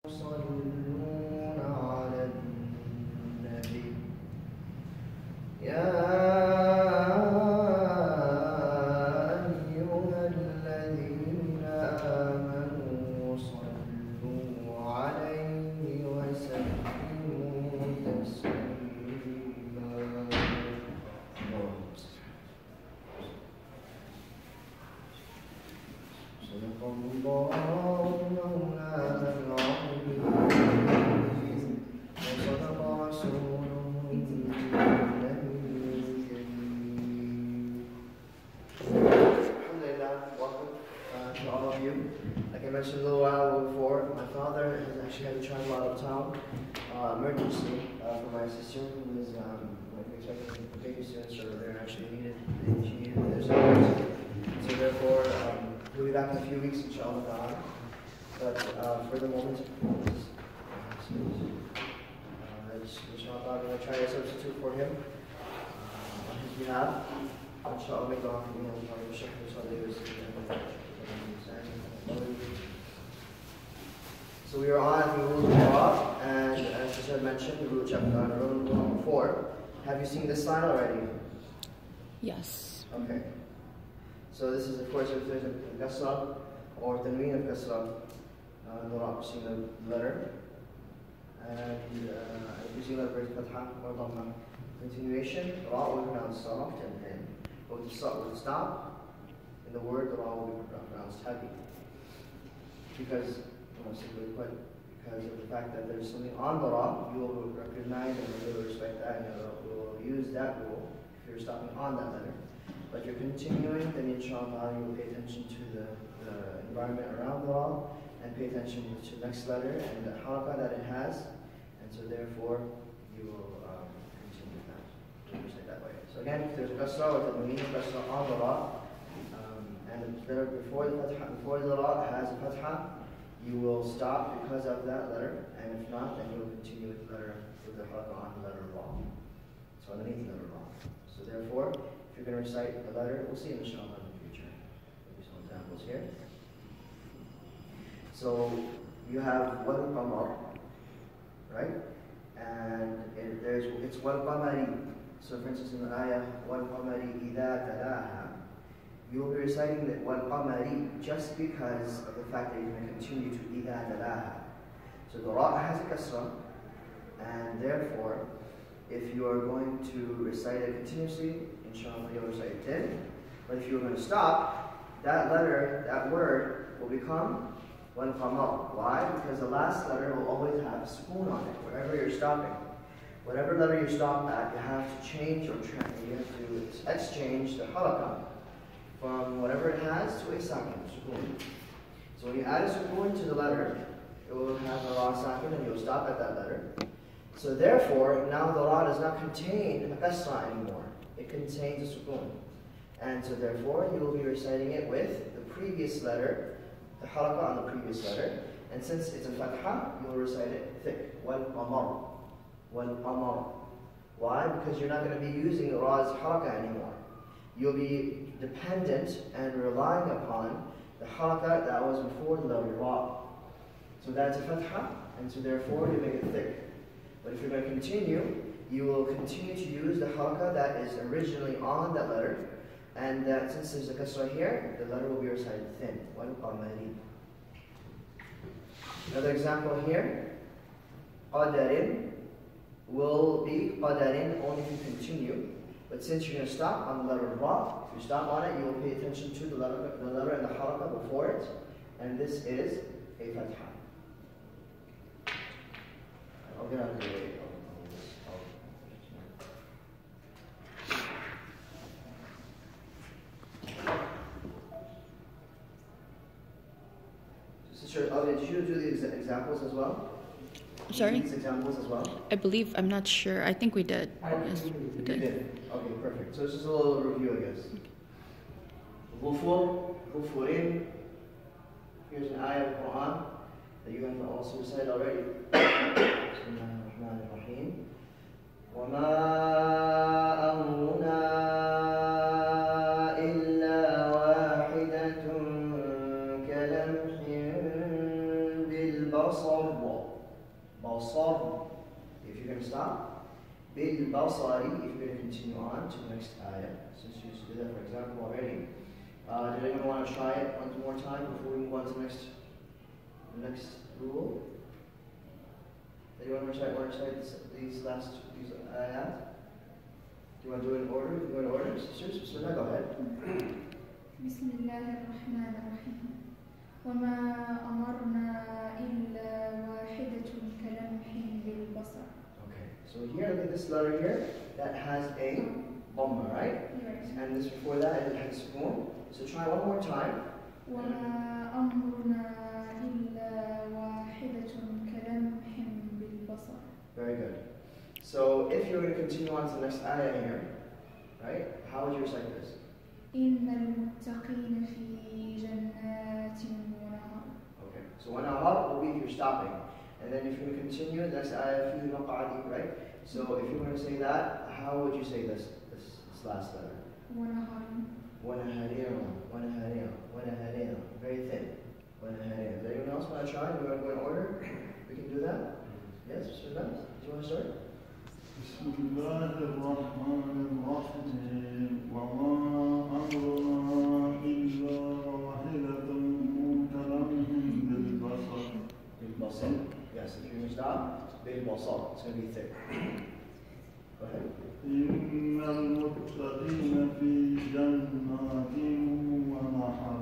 يصلون على النبي يا أيها الذين آمنوا صلوا عليه وسلموا تسليما. صدق الله مولانا العظيم وصدق رسوله النبي الكريم. Alhamdulillah, welcome to all of you. Like I mentioned a little while before, my father has actually had to travel out of town emergency for my sister who was expecting baby soon, so they're actually needed. She needed their support. So therefore, we'll be back in a few weeks, inshallah. But for the moment, inshallah, I'm going to try to substitute for him on his behalf. Inshallah, make dua for me. So we are on the rule of law, and as I mentioned, the rule chapter on rule of law 4. Have you seen this slide already? Yes. Okay. So this is, of course, if there's a kasra or tanween of kasra, we've seen the letter, and if you see the letter is fatha or dhamma. Continuation, ra will be pronounced soft and thin. But with the stop in the word, the ra will be pronounced heavy. Because, simply put, because of the fact that there's something on the ra, you will recognize and you will respect that, and you will use that rule if you're stopping on that letter. But you're continuing, then inshallah you will pay attention to the environment around the law and pay attention to the next letter and the halakha that it has, and so therefore you will continue that. That way. So again, if there's a kasra or the meaning of kasra on the law, and the letter before the law has a fatha, you will stop because of that letter, and if not, then you will continue with the letter with the halakha on the letter law. So underneath the letter law. So therefore, if you're going to recite the letter, we'll see inshallah in the future. There'll be some examples here. So you have wal qamar, right? And it's wal qamari. So for instance in the ayah, wal qamari idha talaha, you will be reciting that wal qamari just because of the fact that you're going to continue to idha talaha. So the ra has a kasra, and therefore, if you are going to recite it continuously, inshallah you'll recite it thin. But if you're going to stop, that letter, that word, will become wal qamar. Why? Because the last letter will always have a sukoon on it, wherever you're stopping. Whatever letter you stop at, you have to change or you have to exchange the halakha from whatever it has to a sakin, sukoon. So when you add a sukoon to the letter, it will have a ra sakin and you'll stop at that letter. So therefore, now the ra does not contain a kasra anymore. It contains a sukoon. And so therefore, you will be reciting it with the previous letter, the halakha on the previous letter. And since it's a fatha, you will recite it thick. Wal qamar. Wal qamar. Why? Because you're not going to be using the ra's halakha anymore. You'll be dependent and relying upon the halakha that was before the letter ra. So that's a fatha, and so therefore you make it thick. But if you're going to continue, you will continue to use the halakha that is originally on that letter, and that since there's a kasra here, the letter will be recited thin. Wal qamari. Another example here, qadarin will be qadarin only if you continue. But since you're going to stop on the letter ra, if you stop on it, you will pay attention to the letter and the halakha before it, and this is a fatha. I'll get out of the way. Did you do the examples as well? Sorry? These examples as well? I believe, I'm not sure. I think we did. Yes, we did. Okay, perfect. So it's just a little review, I guess. Ghufur, ghufurin. Here's an ayah of the Quran that you have also recited already. Bismillahirrahmanirrahim. وَمَا أَمْرُنَا إِلَّا وَاحِدَةٌ كَلَمْحٍ بِالْبَصَرِ Basar, if you're going to stop. Bil basari, if you're going to continue on to the next ayah. Since you did that, for example, already. Did anyone want to try it one more time before we move on to the next rule? Anyone want to recite these ayat? Do you want to do it in order? Do you want to order, sisters? Bismillah, go ahead. Bismillahirrahmanirrahim. وما أمرنا إلا واحدة كلمح بالبصر. Okay, so here, look at this letter here that has a dhamma, right? Yes. And this before that it had sukoon. So try one more time. وما أمرنا إلا واحدة كلمح بالبصر. Very good. So if you're going to continue on to the next ayah here, right? How would you recite this? إن المتقين في جنات ونهر. Okay. So one ahab will be if you're stopping. And then if you continue, the next ayah fi maq'adi, right? So if you want to say that, how would you say this last letter? ونهر. Wanaharina. Very thin. Wanaharina. Does anyone else want to try? Do you want to go in order? We can do that? Yes, Bismillah. Do you want to start? بسم الله الرحمن الرحيم وما أمرنا إلا واحدة كلمح بالبصر. بالبصر. Yes, if you're going to stop, بالبصر. It's going to be thick. Go ahead. إن المتقين في جنات ونهر.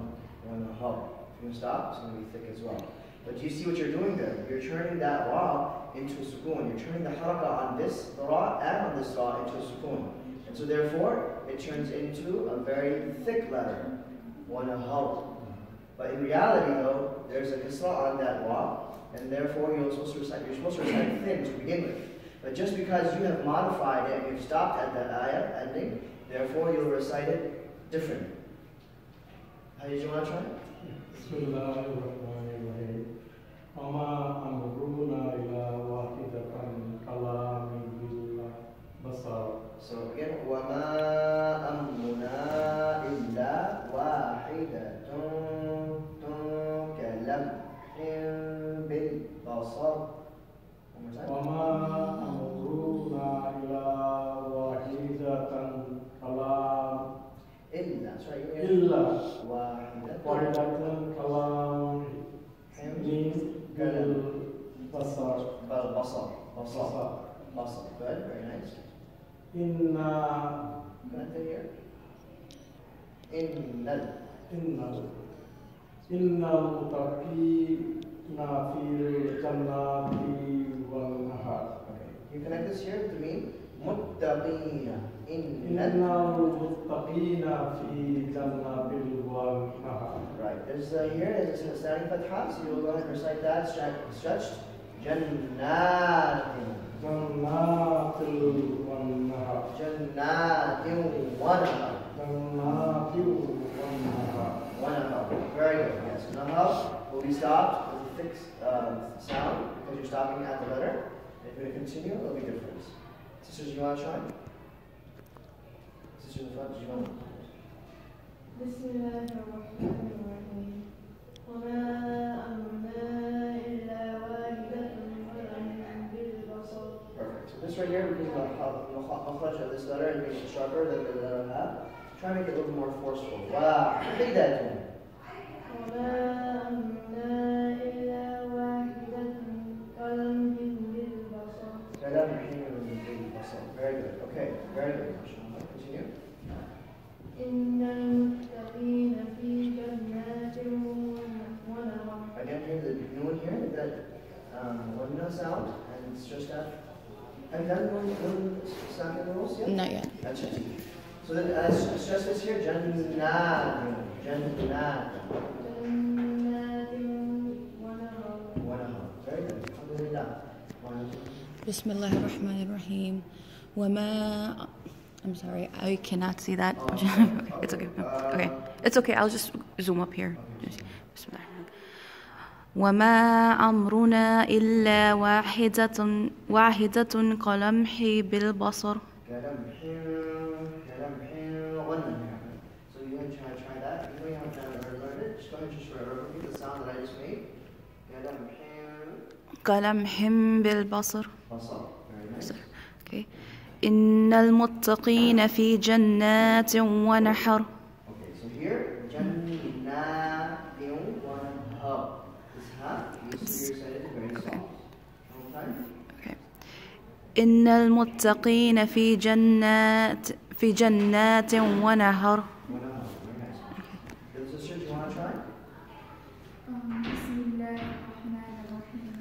Wanahar. If you're going to stop, it's going to be thick as well. But do you see what you're doing there? You're turning that ra into a sukoon. You're turning the haraka on this ra and on this ra into a sukoon. And so therefore, it turns into a very thick letter. Wanahar. But in reality though, there's a kasra on that ra, and therefore you're supposed to recite thin to begin with. But just because you have modified it and you've stopped at that ayah ending, therefore you'll recite it different. How did you want to try it? Bismillahirrahmanirrahim. Wama amruna ila wahidatan kalamin bil basar. So again, وَمَا أَمْرُنَا إِلَّا وَاحِدَةٌ كَلَمْحٍ بِالْبَصَرِ. One more time. Wama amruna ila wahidatan kalam إِلَّا. That's right. illa وَاحِدَةٌ wahidatan kalam bil basar. بَالْبَصَرِ. Basar. Good. Very nice. Inna Connect it here. Innal. Muttaqina fil jannati wal nahar. Okay. You connect this here to mean muttaqina. Innal muttaqina fi jannatil wal nahar. Right. There's here there's a standing fatha, so you'll go ahead and recite that stretched. Jannatin. Jannatil wal nahar. Jannatin wa nahar. Jannatil wal nahar. Wa nahar. Very good. Yes. Nahar will be stopped with a fixed sound because you're stopping at the letter. And if you're going to continue, it'll be different. Sisters, you want to try? Sisters in the front, do you want to? Bismillahirrahmanirrahim. وما أمرنا إلا واحدة كلمح بالبصر. Perfect. So this right here, because the makhraj of this letter is being sharper than the letter ha, try to make it a little more forceful. Wow. Repeat that. وما أمرنا إلا واحدة كلمح بالبصر. Very good. Okay. Very good. Continue. إن المتقين في جنات ونهر. Again, here the noon here, that one sound, and it's just that. Have you done one sound in the rules yet? Not yet. That's it. So then, it's just this here, Jannat. جنات ونهر. Very good. Alhamdulillah. Bismillahir Rahmanir Rahim. Wama. I'm sorry, I cannot see that. It's okay. Okay, it's okay. I'll just zoom up here. Bismillah. وما أمرنا إلا واحدة كلمح بالبصر. So you want to try that? You know you haven't learned it. Just go ahead and just repeat the sound that I just made. كلمح بالبصر. Basar. Very nice. Okay. إن المتقين في جنات ونحر. Okay, so here, Jannatun wa nahar. This ha, you see your side is very soft. Wrong time? Okay. إن المتقين في جنات ونهر. Wa nahar. Very nice. Little sister, do you want to try? بسم الله الرحمن الرحيم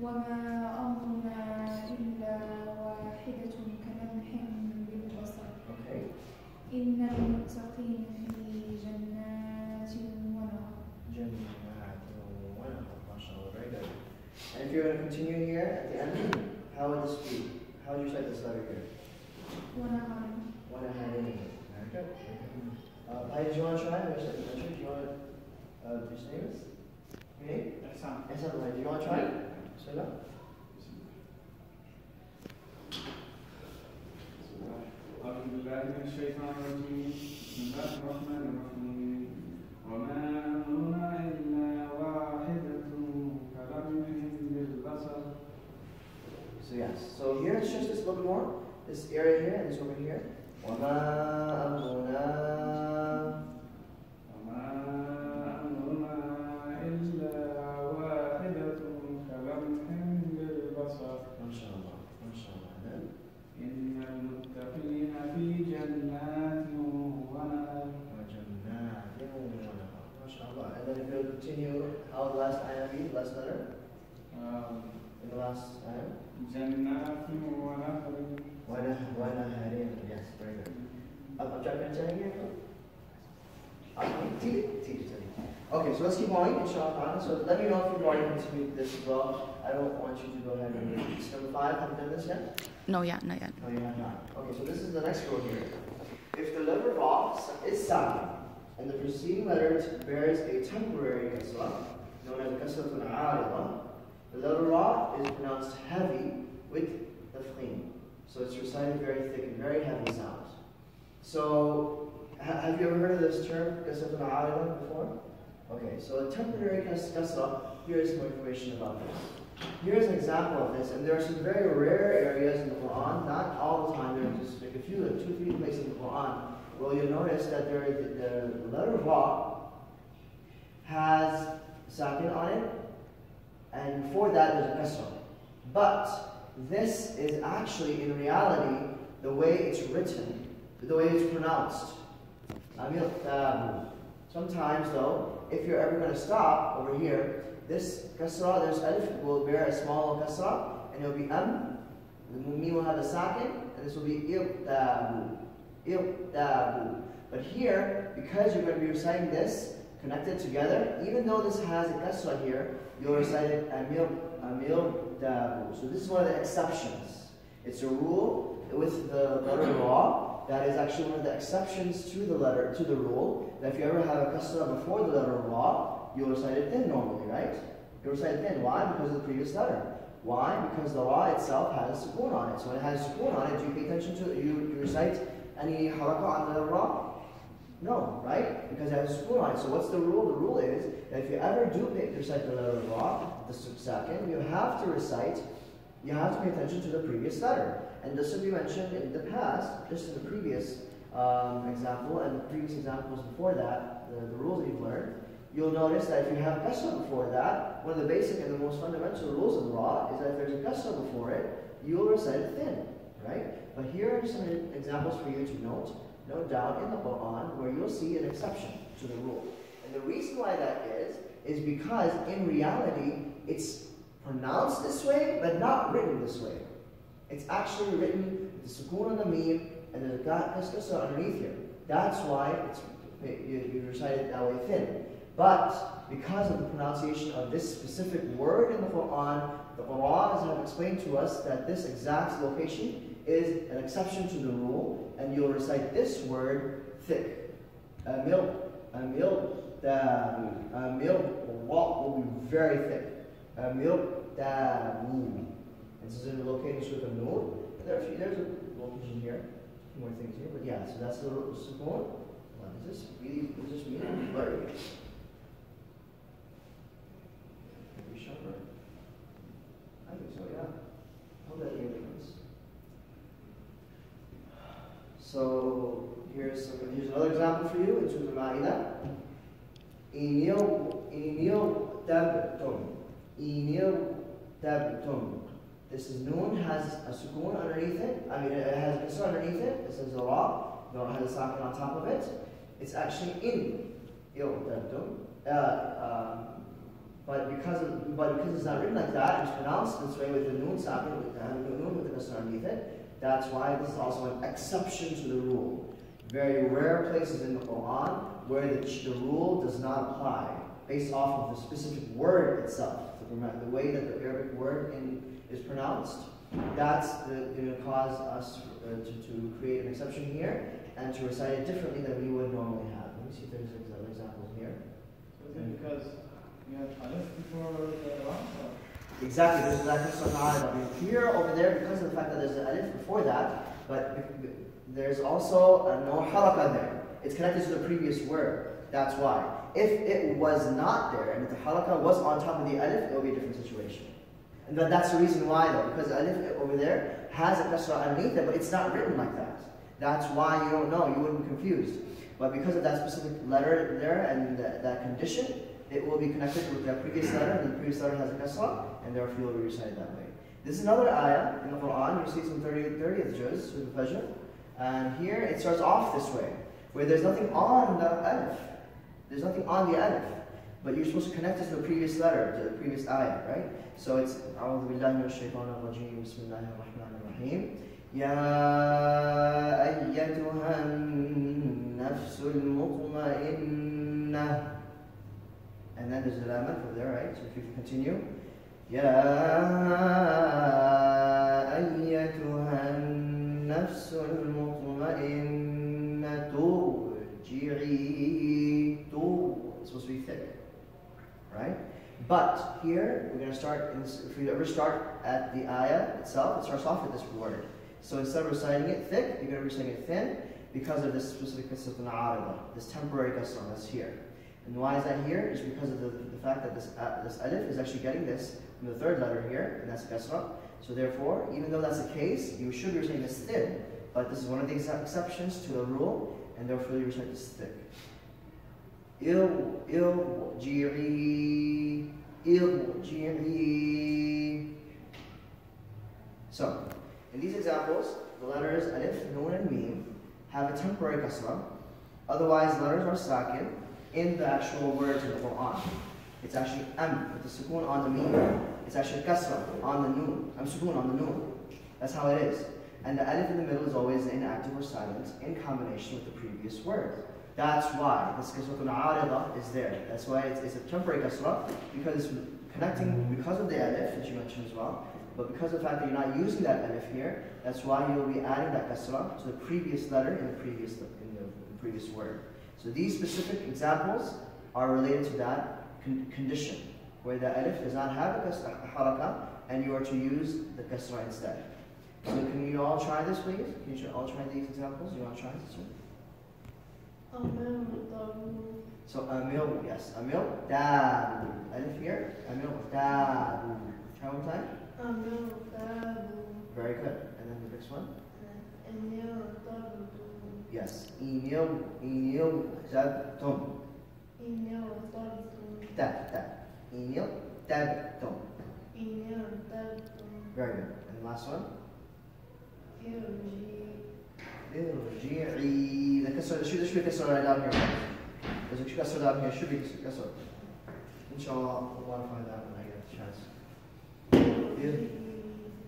وما أمرنا إلا واحدة كلمح بالبصر Okay. إن المتقين في جنات ونهر Jannatun wa nahar. MashaAllah, very good. And if you're going to continue here at the end, how would this be? How would you say this letter here? ونهر Wa nahar. Very good. Pai, do you want to try? Do you want to just name this? Your name? Ihsan. Ehsan, do you want to try? Say that. أعوذ بالله من الشيطان الرجيم بسم الله الرحمن الرحيم وما أمرنا إلا واحدة كلمح بالبصر. So yes, so here it's just this a little bit more. This area here and this over here. وَمَا أَمْرُنَا وما أمرنا إلا واحدة كلمح بالبصر MashaAllah, MashaAllah. And then إن المتقين في جنات ونهر. وَجَنَّاتٍ وَنَهَرٍ. MashaAllah. And then if you continue, how the last ayah be? The last letter? In the last ayah? جنات ونهر. وَنَهَرٍ. Yes, very good. I'm trying to here. Okay, so let's keep going, inshallah. So let me know if you've already continued this as well. I don't want you to go ahead and read this. Number 5, have you done this yet? No, yeah, not yet. No, you have not. Okay, so this is the next row here. If the letter Ra is silent and the preceding letter bears a temporary kasra, known as kasratun arida, the letter Ra is pronounced heavy with the fqeen. So it's recited very thick and very heavy sounds. So, have you ever heard of this term, kasratun arida, before? Okay, so a temporary kasra, here's some information about this. Here's an example of this, and there are some very rare areas in the Quran, not all the time, there are just like a few, 2-3 places in the Quran, where you'll notice that the letter Ra has sakin on it, and before that there's a kasra. But this is actually, in reality, the way it's written, the way it's pronounced. Sometimes though, if you're ever going to stop over here, this kasra, there's alif, will bear a small kasra, and it will be the mummi will have a sakin, and this will be iqtabu. But here, because you're going to be reciting this connected together, even though this has a kasra here, you'll recite it amil-dabu. So this is one of the exceptions. It's a rule with the letter Ra. That is actually one of the exceptions to the rule, that if you ever have a kasra before the letter Ra, you'll recite it thin normally, right? You'll recite it thin. Why? Because of the previous letter. Why? Because the Ra itself has a sukoon on it. So when it has a sukoon on it, do you pay attention to it? You recite any haraka on the Ra? No, right? Because it has a sukoon on it. So what's the rule? The rule is that if you ever do recite the letter Ra, the sakin, you have to pay attention to the previous letter. And this will be mentioned in the past, just in the previous example, and the previous examples before that, the rules that you've learned. You'll notice that if you have kasra before that, one of the basic and the most fundamental rules of the Ra is that if there's a kasra before it, you'll recite it thin, right? But here are some examples for you to note down in the Quran where you'll see an exception to the rule. And the reason why that is because in reality, it's pronounced this way, but not written this way. It's actually written with the sukoon on the meme and the kasra underneath here. That's why you recite it that way thin. But because of the pronunciation of this specific word in the Quran have explained to us that this exact location is an exception to the rule, and you'll recite this word thick. Amil will be very thick. Amil dabu. This is in the location of Nur. There's a location here. A few more things here, but yeah. So that's the sukoon. Is this really blurry? Maybe sharper. here's another example for you in Surah Al-Ma'idah. إِنْ يَرْتَبْتُمْ. This is noon, has a sukoon underneath it. I mean, it has kasra underneath it. It says ra. No, it has a sakin on top of it. It's actually in يَرْتَبْتُمْ. But because it's not written like that, it's pronounced this way with the noon sakin, with the noon with the kasra underneath it. That's why this is also an exception to the rule. Very rare places in the Quran where the rule does not apply based off of the specific word itself. The way that the Arabic word is pronounced, that's going to cause us to create an exception here and to recite it differently than we would normally have. Let me see if there's other examples here. So is it because you have alif before the ra? Exactly, there's exactly something on it. I mean, here, over there, because of the fact that there's an alif before that, but there's also no halakha there. It's connected to the previous word. That's why. If it was not there, and if the halakha was on top of the alif, it would be a different situation. And that's the reason why, though, because the alif over there has a kasra underneath it, but it's not written like that. That's why you don't know, you wouldn't be confused. But because of that specific letter there and that condition, it will be connected with that previous letter, and the previous letter has a kasra, and therefore it will be recited that way. This is another ayah in the Quran. You see it's in 30th juz, Surah Al-Fajr. And here it starts off this way, where there's nothing on the alif. There's nothing on the alif. But you're supposed to connect it to the previous letter, to the previous ayah, right? So it's أعوذ بالله من الشيطان الرجيم بسم الله الرحمن الرحيم يا أيتها النفس المطمئنة. And then there's a lamah over there, right? So if you can continue. يا أيتها النفس المطمئنة ارجعي. It's supposed to be thick, right? But here we're going to start. If you ever start at the ayah itself, it starts off with this word. So instead of reciting it thick, you're going to be reciting it thin because of this specific kasrat al-arida, this temporary kasra that's here. And why is that here? Is because of the fact that this alif is actually getting this from the third letter here, and that's kasra. So therefore, even though that's the case, you should be reciting this thin. But this is one of the exceptions to the rule, and therefore you recite this thick. Irji'i. So, in these examples, the letters alif, nun, and mim have a temporary kasra. Otherwise, the letters are sakin in the actual words of the Quran. It's actually with the sukoon on the mim. It's actually kasra on the nun. Sukoon on the nun. That's how it is. And the alif in the middle is always inactive or silent in combination with the previous word. That's why this kasratul arida is there. That's why it's a temporary kasra, because it's connecting because of the alif that you mentioned as well. But because of the fact that you're not using that alif here, that's why you'll be adding that kasra to the previous letter in the previous word. So these specific examples are related to that condition, where the alif does not have a halakha, and you are to use the kasra instead. So can you all try this, please? Can you all try these examples? You want to try this one? So amil, yes, amil, dabu. Alif here, amil, dabu. Try one time. Very good. And then the next one? Yes. Inil, tabtum. Tab. Inil, tabtum. Very good. And the last one? Irji'i. There should be a kasra right down here. There's a kasra down here. Should be kasra. Inshallah, we'll modify that when I get a chance.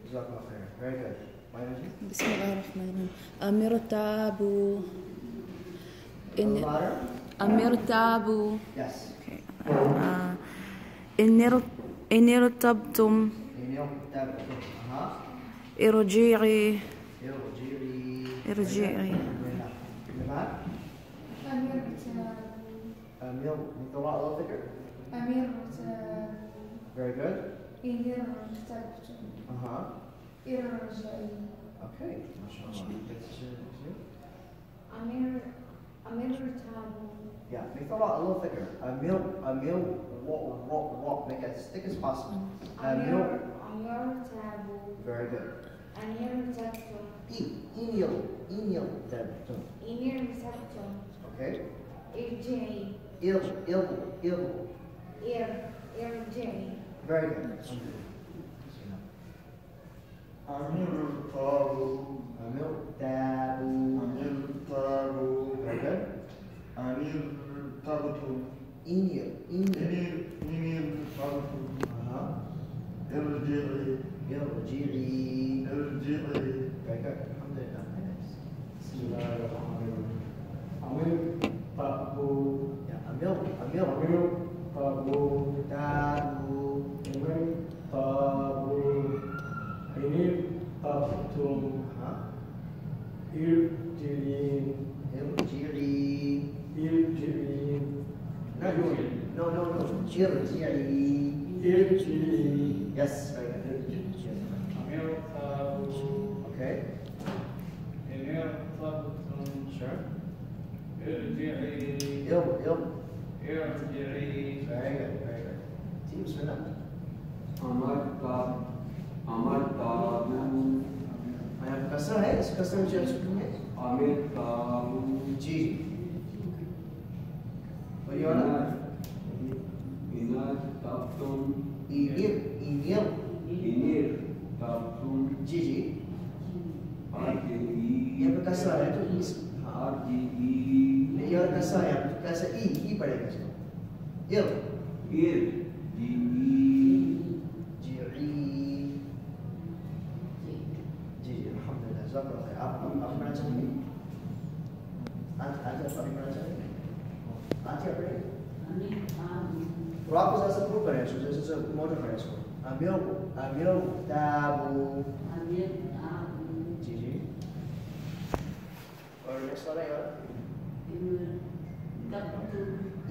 Jazakallah khair. Very good. Bismillahirrahmanirrahim. Amirtabu. Louder? Amirtabu. Yes. Okay. Inirtabtum. Irji'i. Irji'i. Amil, make the lot a little thicker. Very good. Okay. Yeah, make the lot a little thicker. Amil, walk, make it as thick as possible. Amil. Very good. إن يرتبتم. Okay. ارجعي. ارجعي. Very good. أمير طارو أمير تابو. أمير طارو Very good. أمير طبتو إنير إنير طبتو ارجعي ارجعي. ارجعي Very good. الحمد لله. بسم الله الرحمن الرحيم. أمير تابو Yeah, أمير أمير تابو تابو. أمير تابو أمير تابتم ارجعين ارجعي. ارجعين No. ارجعي. ارجعي Yes, very good. أمير طابو Okay. أمير طبتم Sure. ارجعي ارجعي. Very good, very good. See, Bismillah. أمر تابو I have kasra hai, is kasra which is hai? أمير تابو Ji. What do you want? إنار تابتم Inir. إنير تابتم Ji. أرجعي यहाँ पे kasra है तो इस أرجعي ये और kasra है तो कैसे ई पड़ेगा इसको इर ارجعي जिरी जी अल्हम्दुलिल्लाह ज़ाकर है आप पढ़ना चाहेंगे आज आप पढ़ना चाहेंगे आज क्या पढ़ेंगे तो आप जैसे प्रूव करें इसको जैसे मोटर करें इसको अमियो ताबू जी और नेक्स्ट वाला यार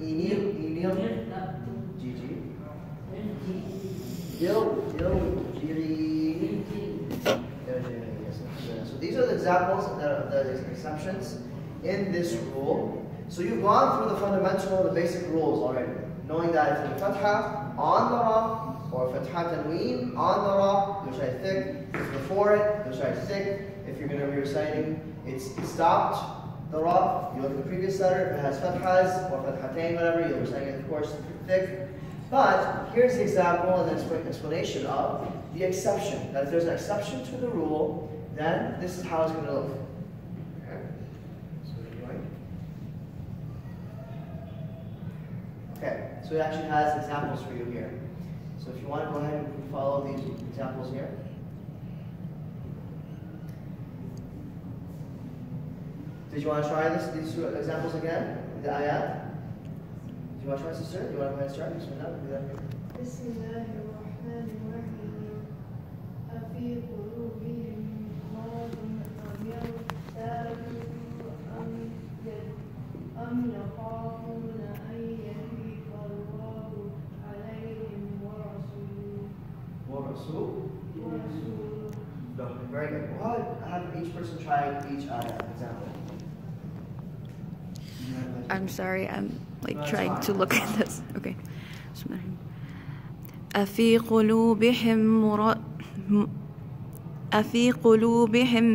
इनिर जी jiri. So these are the examples, the exceptions in this rule. So you've gone through the fundamental, the basic rules already, knowing that if the fatha on the ra or fatha tanween on the ra, you recite thick. If before it, you recite thick. If you're going to be reciting, it's stopped. The ra, you look at the previous letter. If it has fathas or fathatain, whatever, you'll recite it, of course, thick. But here's the example and the explanation of the exception. That if there's an exception to the rule, then this is how it's going to look. Okay. So we're going. Okay. So it actually has examples for you here. So if you want to go ahead and follow these examples here. Did you want to try these two examples again? The ayat? Do you want to try, sister? Do you want to go ahead and start? Bismillah. بسم الله الرحمن الرحيم أفي قلوبهم مرض أم يرتابوا أم يخافون أن يحيف الله عليهم ورسوله. Very good. Well, have each person try each example. I'm sorry, I'm like trying to look at this. Okay. أفي قلوبهم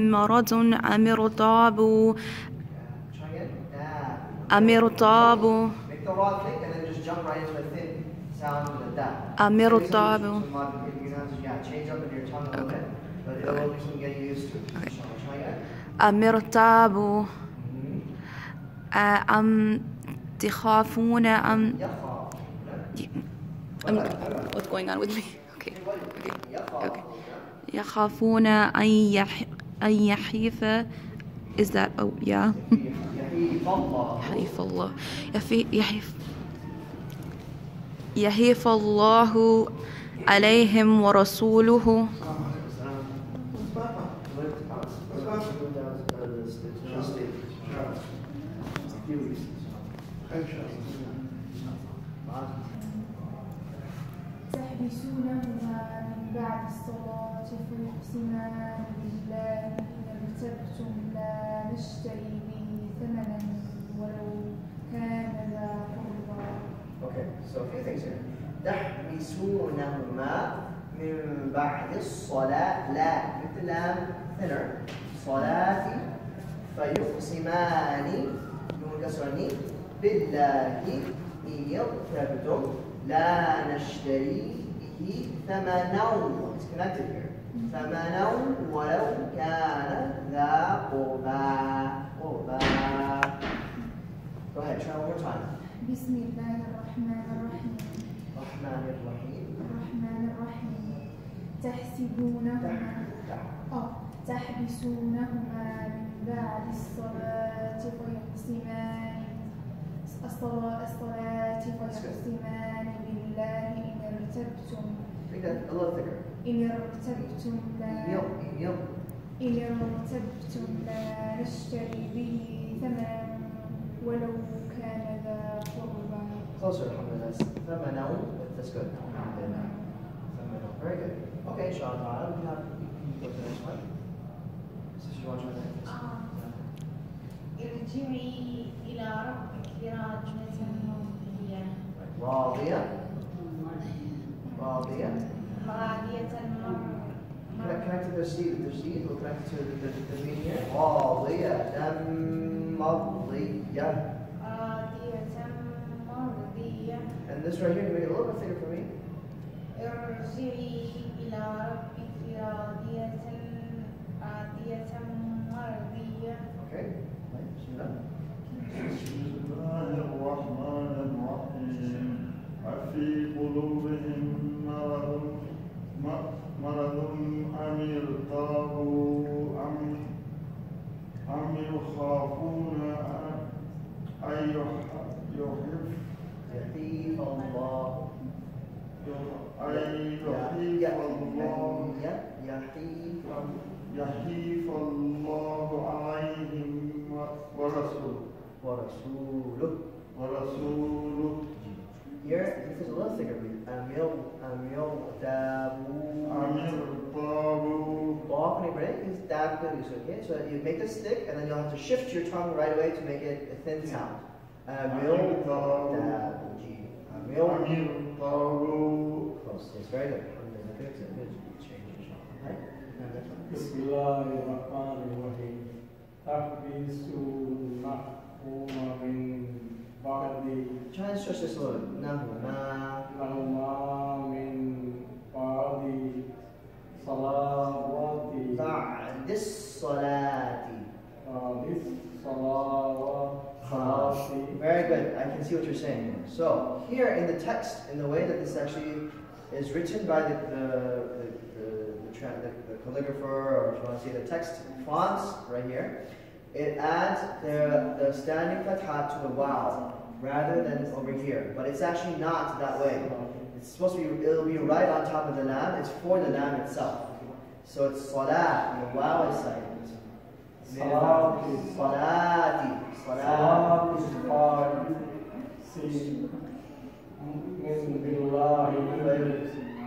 مرض أم ارتابوا أم ارتابوا Make the raw thick and then just jump right into the thin sound of that. أم ارتابوا. You have to change up in your tongue a little bit, but it will be some getting used to. Okay. Try again. أم ارتابوا أم تخافون أم what's going on with me? Okay. يخافون أن يحيف. Is that yeah? يحيف الله. يحيف الله عليهم ورسوله. تحبسونهما من بعد الصلاة فيقسمان بالله إن ارتبتم لا نشتري به ثمنا ولو كان ذا قربى. Okay, so a few things here. تحبسونهما من بعد الصلاة لا مثل لام thinner صلاة فيقسمان نون كسرني بالله إن ارتبتم لا نشتري به ثمنا it's connected here ثمنا ولو كان ذا قربى Go ahead, try one more time. بسم الله الرحمن الرحيم. الرحمن الرحيم. الرحمن الرحيم. تحبسونهما من بعد الصلاة فيقسمان فيقسمان بالله إن ارتبتم. Make that a little thicker. إن ارتبتم لا نشتري به ثمنا ولو كان ذا قربى. Closer, alhamdulillah. ثمنا. That's good. Alhamdulillah. ثمنا. Very good. Okay, inshallah. We have go to the next one. Sister, you want to try that? ارجعي إلى ربك راجعة مرضية. راضية. راضية. راضية Connect to the seed. The seed will connect to the meaning here. راضية. مرضية. راضية مرضية. And this right here, can you make it a little bit thicker for me? ارجعي إلى ربك راضية مرضية. Okay. Bismillah. بسم الله الرحمن الرحيم أفي قلوبهم مرض أم ارتابوا أم يخافون أن يحيف الله. يحيف الله عليهم ورسوله. Here, this is a little thicker. أم يرتابوا. Walk when you break is that good. Okay, so you make this thick, and then you'll have to shift your tongue right away to make it a thin sound. Close. Yes, very good. Good change, inshallah. Right? بسم الله الرحمن الرحيم تحبسونهما من بعد Try and stretch this a little. لهما من بعد صلوات بعد الصلاة. Very good. I can see what you're saying. So here in the text, in the way that this actually is written by the calligrapher, or if you want to say the text fonts right here, it adds the standing fatha to the wow rather than over here. But it's actually not that way. It's supposed to be, it'll be right on top of the lam. It's for the lam itself. So it's salat, the wow is silent. Salati.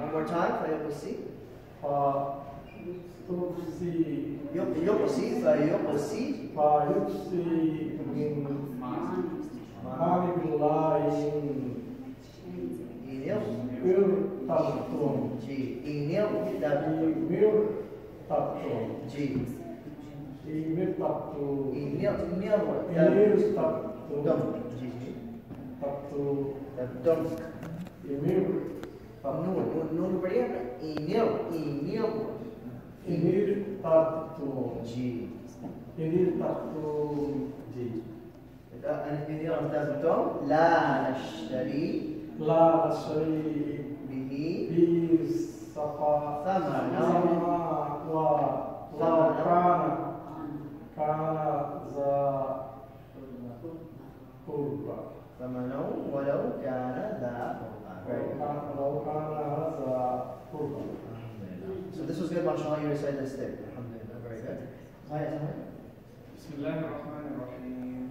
One more time, فيقصي. يقصي فيقصي. من محارم الله ارتبتم. नून बढ़िया لا نشتري به ثمنا ثمنا ولو كان ذا قربى. So this was good, mashallah, you recited this thing. Alhamdulillah, very good. بسم الله الرحمن الرحيم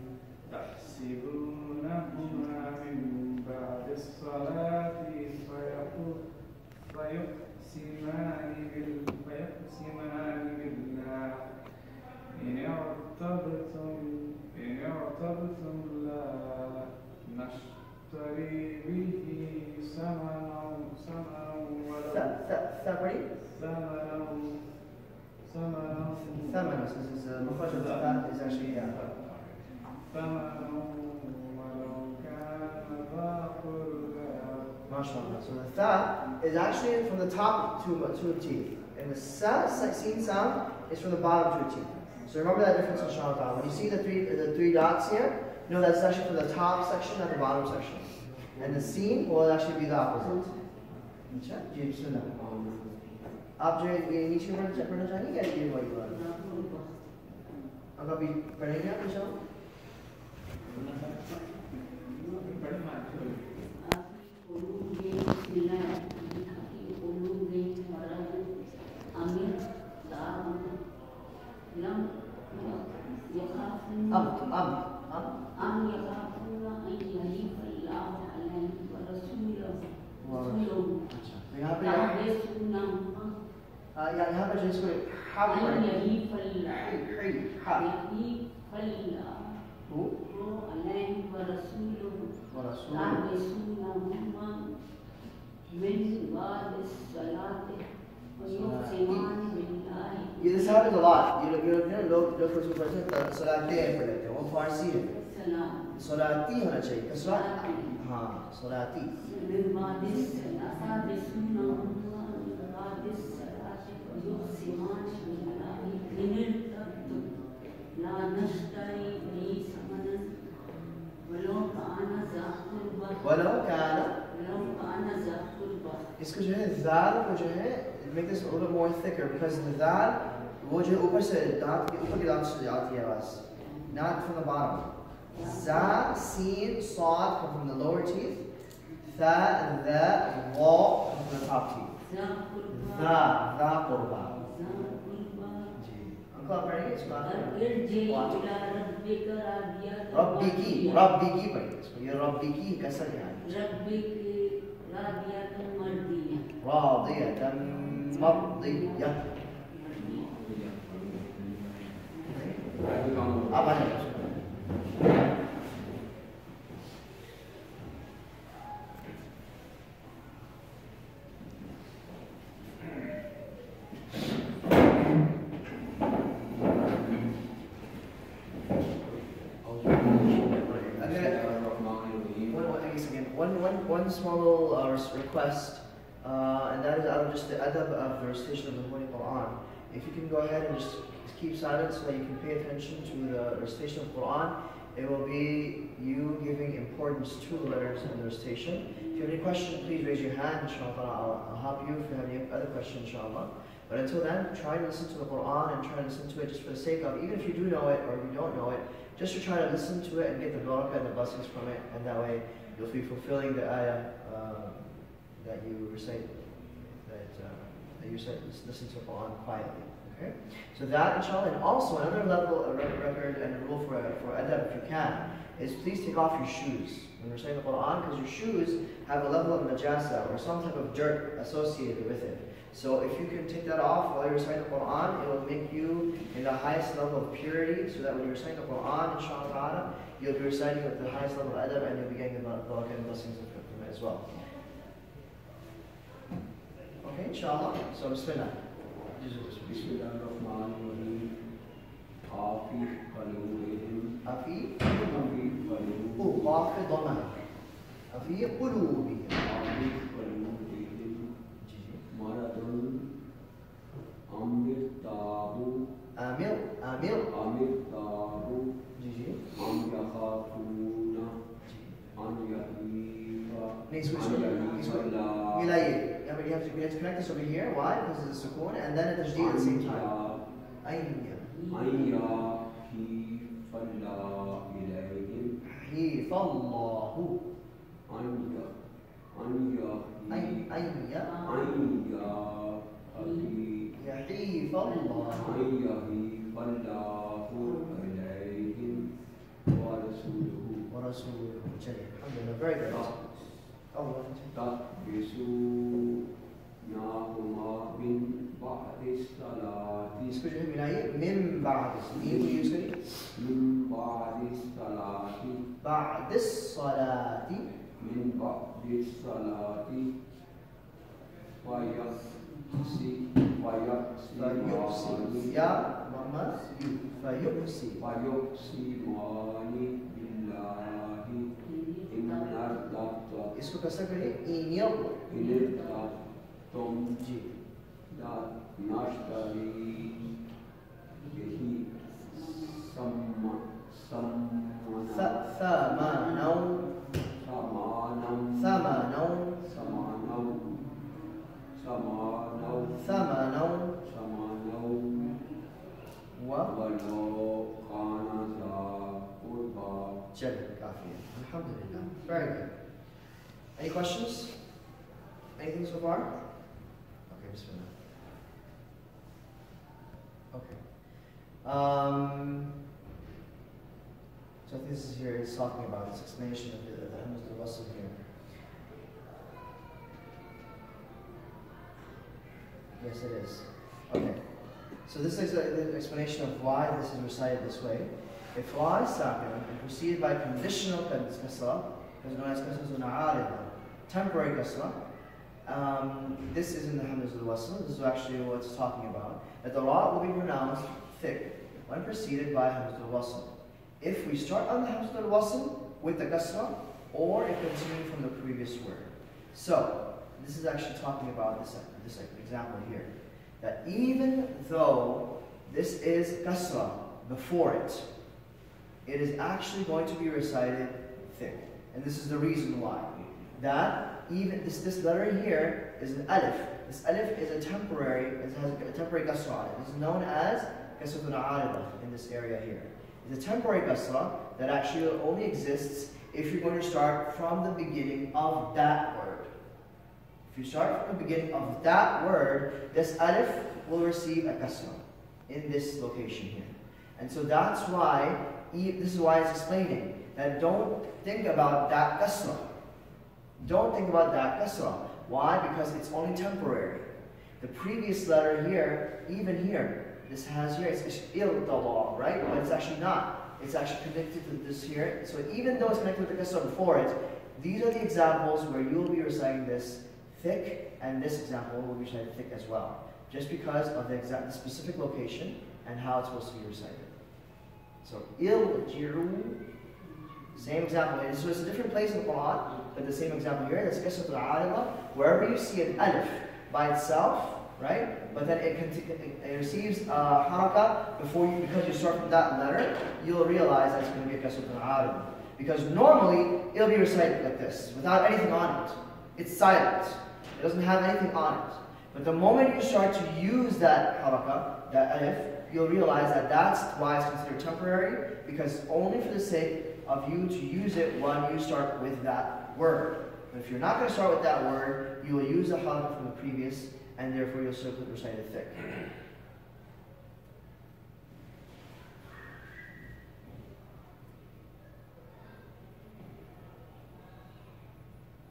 تحسبونهما من بعد الصلاة فيقسمان بالله إن ارتبتم لا نشتري به ثمنا February. Thamanos. This is Mufrad of that is actually MashaAllah. So the tha is actually from the top to a teeth. And the seen sound is from the bottom to a teeth. So remember that difference inshallah. When you see the three dots here, you know that's actually from the top section, not the bottom section. And the seen will actually be the opposite. अच्छा जी सुना आप जो ये नीचे पढ़ना चाहेंगे क्या ये वही बात अब अभी पढ़ेंगे आप इंशाल्लाह यहाँ पर जिसको This happens a lot. लोग कुछ पढ़ते हैं सलातें पढ़ लेते हैं वो फारसी है सलाती होना चाहिए कसरा हाँ सलाती वलो काना इसको जो है ज़ाल को जो है make this a little bit more thicker because the ज़ाल वो जो ऊपर से दांत के ऊपर के दांत से आती है आवाज़ not from the bottom za sin sad come from the lower teeth tha and the wa come from the top teeth ذا قربا uncle आप पढ़ेंगे इसको रब्बी की पढ़िए इसको ये रब्बी की कसर यहाँ راضية مرضية One small little request, and that is out of just the adab of the recitation of the Holy Quran. If you can go ahead and just keep silent so that you can pay attention to the recitation of the Quran, it will be you giving importance to the letters in the recitation. If you have any questions, please raise your hand, inshallah. I'll help you if you have any other questions, inshallah. But until then, try to listen to the Quran and try to listen to it just for the sake of, even if you do know it or you don't know it, just to try to listen to it and get the barakah and the blessings from it, and that way you'll be fulfilling the ayah that you recite, listen to the Quran quietly. Okay? So that, inshallah, and also another level, a record and a rule for adab, if you can, is please take off your shoes when reciting the Quran, because your shoes have a level of najasa or some type of dirt associated with it. So if you can take that off while you're reciting the Quran, it will make you in the highest level of purity, so that when you're reciting the Quran, inshallah, you'll be reciting with the highest level of adab and you'll be getting the barakah and blessings from it as well. Okay, inshallah. So bismillah. Bismillahirrahmanirrahim. Afi qulubi. Amir tabu. Ji ji Am yakhafuna. An yahifa. मिलाइए you have to connect this over here. Why? Because it's a sukoon and then a tajdeed at the same time. Very good. इसको जो है मिलाइए मिन बाद meme को use करिए बाद सलाती فيقسم يا ماما فيقسم فيقسمان بالله إن ارتبت इसको कैसे करिए ईनियल إن ارتبتم لا نشتري به ثمنا ثمنا ولو كان ذا قربى. جميل كافية. Alhamdulillah. Very good. Any questions? Anything so far? Okay, bismillah. Okay. So I think this is here is talking about this explanation of the Hamza al-Wasl here. Yes, it is. Okay. So this is the explanation of why this is recited this way. If la is sakin and preceded by conditional kasra, is known as kasra temporary kasra. This is in the Hamza al-Wasl. This is actually what it's talking about. That the ra will be pronounced thick when preceded by Hamza al-Wasl. If we start on the Hamza al-Wasl with the kasra, or if continue from the previous word. So this is actually talking about this example here. That even though this is kasra before it, it is actually going to be recited thick. And this is the reason why. That even this letter here is an alif. This alif is a temporary, it has a temporary kasra on it. It's known as kasratun arida in this area here. It's a temporary kasra that actually only exists if you're going to start from the beginning of that word. If you start from the beginning of that word, this alif will receive a kasra in this location here. And so that's why, this is why it's explaining that don't think about that kasra. Don't think about that kasra. Why? Because it's only temporary. The previous letter here, even here, this has here, it's il-dala, right? But it's actually not. It's actually connected to this here. So even though it's connected with the kasra before it, these are the examples where you'll be reciting this thick, and this example will be recited thick as well, just because of the specific location and how it's supposed to be recited. So il-jiru, same example. So it's a different place in the Quran, but the same example here. That's kasratul arida. Wherever you see an alif by itself, right? But then it receives haraka before you, because you start from that letter, you'll realize that it's going to be a kasratul arida. Because normally it'll be recited like this, without anything on it. It's silent. It doesn't have anything on it. But the moment you start to use that haraka, that alif, you'll realize that that's why it's considered temporary, because only for the sake of you to use it when you start with that word. But if you're not going to start with that word, you will use the haraka from the previous, and therefore you'll still recite it thick.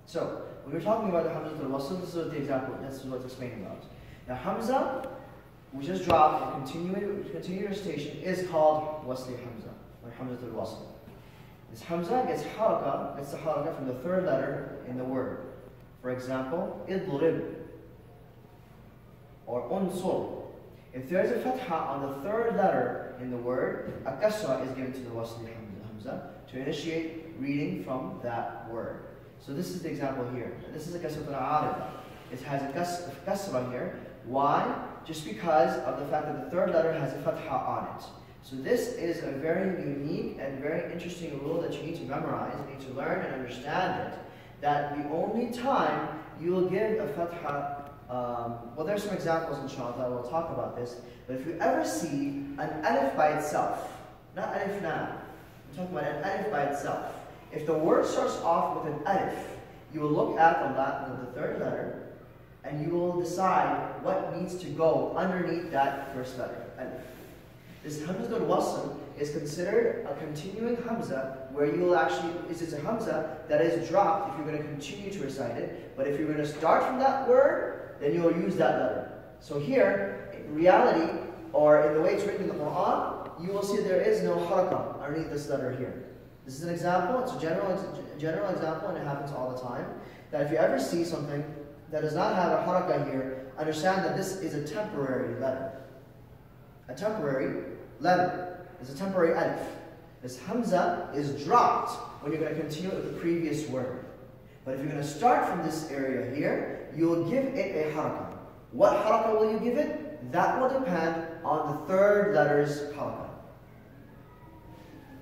So, when we're talking about the Hamza al-Wasl, this is what the example, this is what it's explaining about. Now, Hamza, we just dropped and continued recitation, is called Wasli Hamza, or Hamza al-Wasl. This Hamza gets the haraka from the third letter in the word. For example, idlib, or unsur. If there's a fatha on the third letter in the word, a kasra is given to the Wasli Hamza to initiate reading from that word. So this is the example here. This is a kasratul arida. It has a kasra here. Why? Just because of the fact that the third letter has a fatha on it. So this is a very unique and very interesting rule that you need to memorize, you need to learn and understand it. That the only time you will give a fatha, well, there's some examples inshallah, we'll talk about this, but if you ever see an alif by itself, not alif na, we're talking about an alif by itself. If the word starts off with an alif, you will look at the third letter, and you will decide what needs to go underneath that first letter, alif. This Hamza al-Wasl is considered a continuing Hamza, where you will actually, it's a Hamza that is dropped if you're going to continue to recite it, but if you're going to start from that word, then you will use that letter. So here, in reality, or in the way it's written in the Quran, you will see there is no haraka underneath this letter here. This is an example, it's a general example, and it happens all the time, that if you ever see something that does not have a haraka here understand that this is a temporary letter. A temporary letter. It's a temporary alif. This hamza is dropped when you're going to continue with the previous word. But if you're going to start from this area here, you will give it a harakah. What harakah will you give it? That will depend on the third letter's harakah.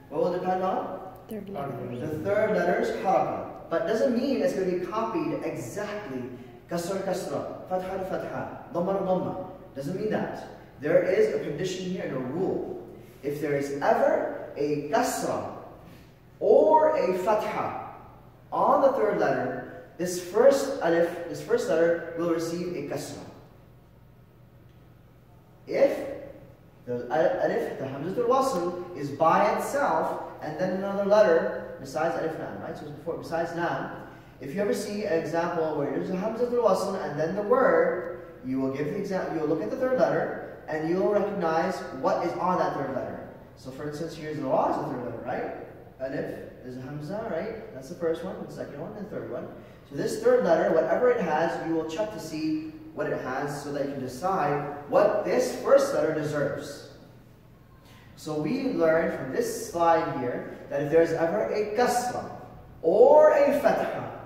What will it depend on? Third letter. The third letter's harakah. But doesn't mean it's going to be copied exactly. Kasra, kasra, fatha, fatha, dhamma, dhamma. Doesn't mean that. There is a condition here and a rule. If there is ever a kasra or a fatha on the third letter, this first alif, this first letter will receive a kasra. If the alif, the hamzatul wasl, is by itself and then another letter besides alif lam, right? So before, besides lam, if you ever see an example where there's a hamzatul wasl and then the word, you will give the example. You will look at the third letter and you will recognize what is on that third letter. So, for instance, here's the ra is the third letter, right? Alif is a hamza, right? That's the first one, the second one, and the third one. So this third letter, whatever it has, you will check to see what it has so that you can decide what this first letter deserves. So we learned from this slide here that if there's ever a kasra or a fatha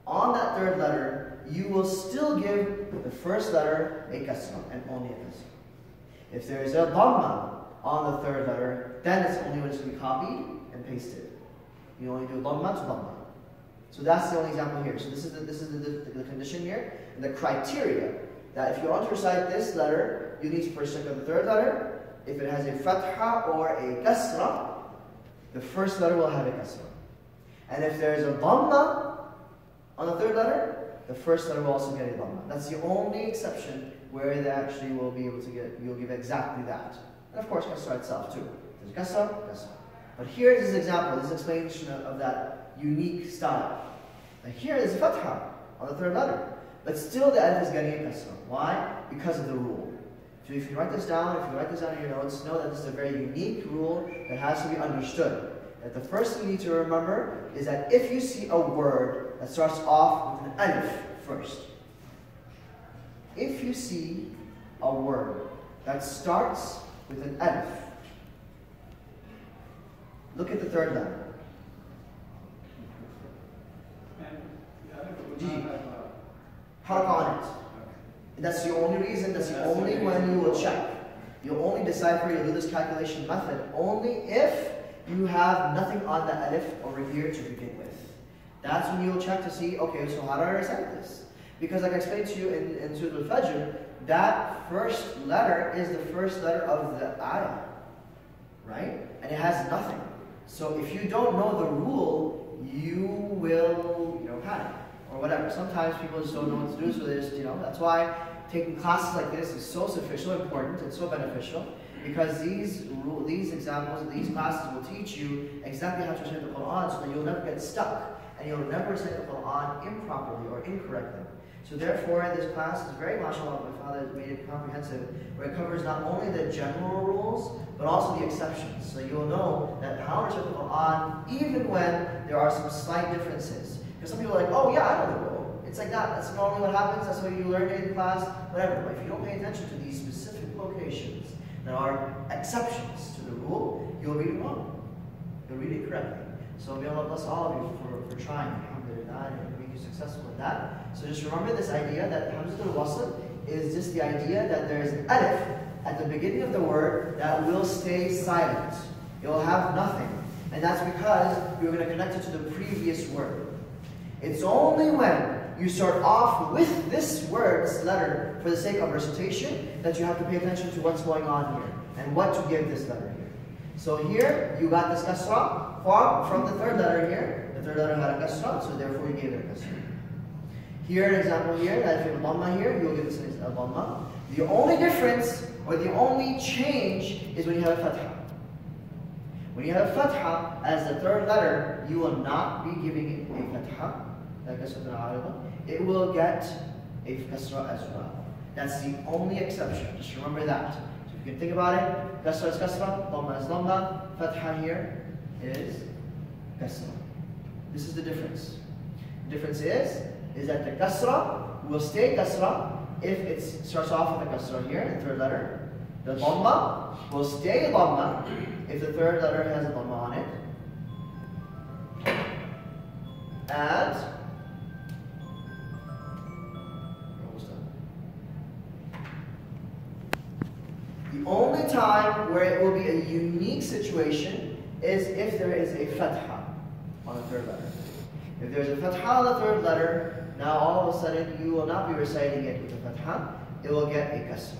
on that third letter, you will still give the first letter a kasra and only a kasra. If there is a dhamma on the third letter, then it's only when it's going to be copied and pasted. You only do dhamma to dhamma. So that's the only example here. So this is the condition here, and the criteria that if you want to recite this letter, you need to first check out the third letter. If it has a fatha or a kasra, the first letter will have a kasra. And if there is a dhamma on the third letter, the first letter will also get a dhamma. That's the only exception where they actually will be able to get, you'll give exactly that. And of course, kasra itself too. There's kasra, kasra. But here is this example, this explanation of that unique style. Now here is a fatha on the third letter, but still the alif is getting a kasra. Why? Because of the rule. So if you write this down, in your notes, know that this is a very unique rule that has to be understood. That the first thing you need to remember is that if you see a word that starts off with an alif first, if you see a word that starts with an alif, look at the third letter. Hark on it. That's the only reason, that's the only when you will check. You'll only decipher, you'll do this calculation method only if you have nothing on the alif over here to begin with. That's when you'll check to see, okay, so how do I recite this? Because like I explained to you in Surah Al-Fajr, that first letter is the first letter of the ayah, right? And it has nothing. So if you don't know the rule, you will, panic or whatever. Sometimes people just don't know what to do, so they just, that's why taking classes like this is so important and so beneficial, because these examples, these classes will teach you exactly how to recite the Quran so that you'll never get stuck and you'll never recite the Quran improperly or incorrectly. So therefore, this class is very, mashallah, my father has made it comprehensive, where it covers not only the general rules, but also the exceptions. So you'll know that how to recite the Quran, even when there are some slight differences. Because some people are like, oh yeah, I know the rule. It's like that. That's normally what happens. That's what you learn in class, whatever. But if you don't pay attention to these specific locations, there are exceptions to the rule, you'll read it wrong. You'll read it correctly. So may Allah bless all of you for trying, alhamdulillah, and make you successful in that. So just remember this idea that Hamzatul Wasl is just the idea that there is an alif at the beginning of the word that will stay silent. It will have nothing. And that's because you're going to connect it to the previous word. It's only when you start off with this word, this letter, for the sake of recitation, that you have to pay attention to what's going on here and what to give this letter here. So here, you got this kasra from the third letter here. The third letter had a kasra, so therefore you gave it a kasra. Here, an example here, that if you have a dhamma here, you will give this a dhamma. The only difference, or the only change, is when you have a fatha. When you have a fatha as the third letter, you will not be giving it a fatha, like it will get a kasra as well. That's the only exception. Just remember that. So if you can think about it, kasra is kasra, dhamma is dhamma, fatha here is kasra. This is the difference. The difference is that the kasra will stay kasra, if it starts off with a kasra here, the third letter, the dhamma will stay dhamma if the third letter has a dhamma on it. And the only time where it will be a unique situation is if there is a fatha on the third letter. If there's a fatha on the third letter, now all of a sudden you will not be reciting it with a fatha, it will get a kasra.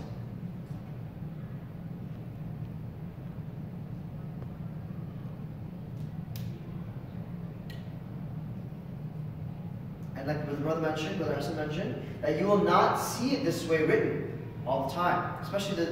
And like Brother Hassan mentioned, that you will not see it this way written all the time. Especially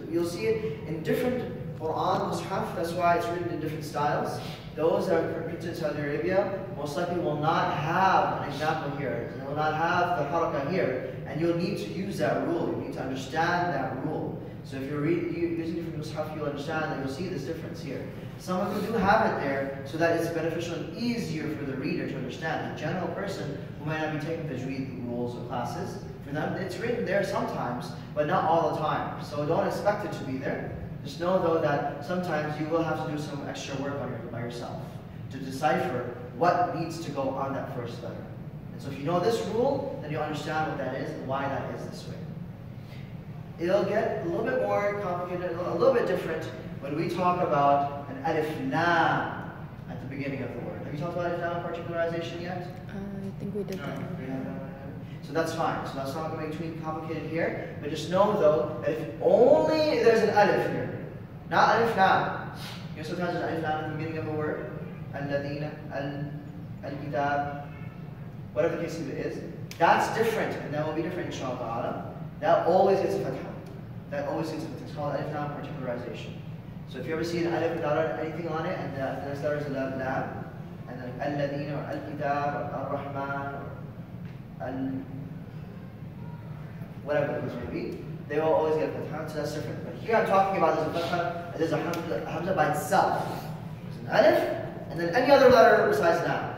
you'll see it in different Quran, Mushaf, that's why it's written in different styles. Those that are printed in Saudi Arabia most likely will not have an example here. They will not have the harakah here. And you'll need to use that rule. You need to understand that rule. So if you're using different Mushaf, you'll understand that you'll see this difference here. Some of them do have it there so that it's beneficial and easier for the reader to understand. A general person who might not be taking Tajweed rules or classes, for them it's written there sometimes, but not all the time. So don't expect it to be there. Just know though that sometimes you will have to do some extra work by yourself to decipher what needs to go on that first letter. And so if you know this rule, then you'll understand what that is and why that is this way. It'll get a little bit more complicated, a little bit different when we talk about an alif lam at the beginning of the word. Have you talked about alif lam particularization yet? I think we did that. So that's fine. So that's not going to be too complicated here. But just know though that if only there's an alif here, not alif lam. You know sometimes there's alif lam at the beginning of a word. Al-ladina, al-kitab, whatever the case of it is. That's different, and that will be different inshallah. That always gets a fatha. That always gets a fatha. It's called alif lam particularization. So if you ever see an alif without anything on it, and the next letter is a lam, and then al-ladina or al-kitab or al-rahman or whatever the case may be, they will always get a fatha. So that's different. But here I'm talking about there's a fatha, there's a hamza by itself. There's an alif, and then any other letter besides lam.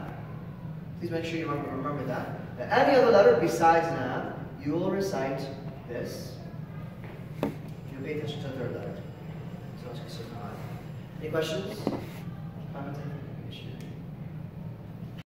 Please make sure you remember that. Any other letter besides lam, you will recite this. You pay attention to the third letter. So it's Any questions? Comments?